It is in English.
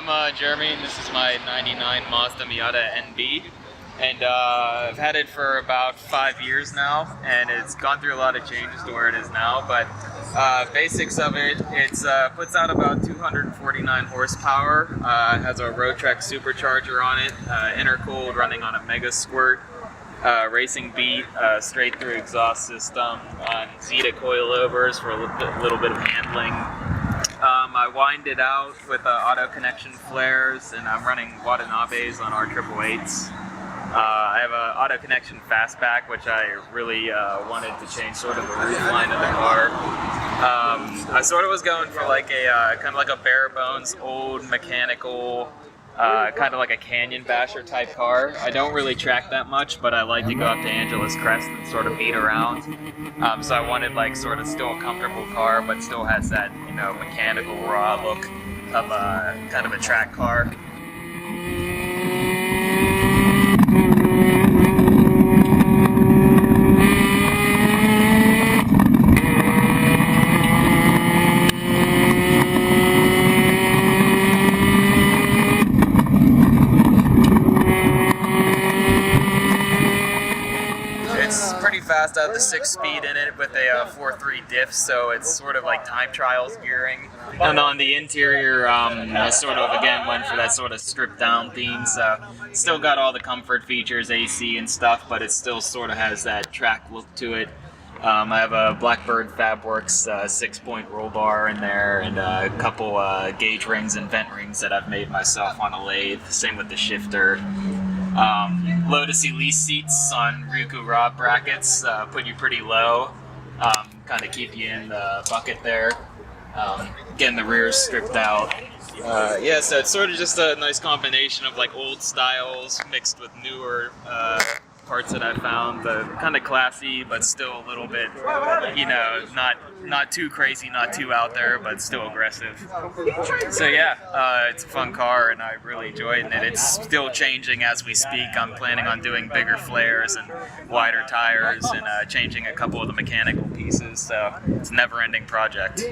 I'm Jeremy, and this is my 99 Mazda Miata NB. And I've had it for about 5 years now, and it's gone through a lot of changes to where it is now. But basics of it, it's puts out about 249 horsepower, has a Rotrex Supercharger on it, intercooled, running on a Mega Squirt, racing beat, straight through exhaust system, on Zeta coilovers for a little bit of handling. I wind it out with auto connection flares, and I'm running Watanabes on R888s. I have an auto connection Fastback, which I really wanted to change sort of the roof line of the car. I sort of was going for like a kind of like a bare bones old mechanical, kind of like a canyon basher type car. I don't really track that much, but I like to go up to Angela's Crest and sort of beat around. So I wanted like sort of still a comfortable car, but still has that, you know, mechanical raw look of a kind of a track car. It's pretty fast. I have the 6-speed in it with a 4.3 diff, so it's sort of like time trials gearing. And on the interior, I sort of again went for that sort of stripped down theme, so still got all the comfort features, AC and stuff, but it still sort of has that track look to it. I have a Blackbird Fabworks 6-point roll bar in there, and a couple gauge rings and vent rings that I've made myself on a lathe. Same with the shifter. Lotus Elise seats on Ryuku rod brackets, put you pretty low, kind of keep you in the bucket there. Getting the rear stripped out. Yeah, so it's sort of just a nice combination of like old styles mixed with newer parts that I found. Kind of classy, but still a little bit, you know, not too crazy, not too out there, but still aggressive. So yeah, it's a fun car, and I really enjoyed it. It's still changing as we speak. I'm planning on doing bigger flares and wider tires, and changing a couple of the mechanical pieces. So it's a never-ending project.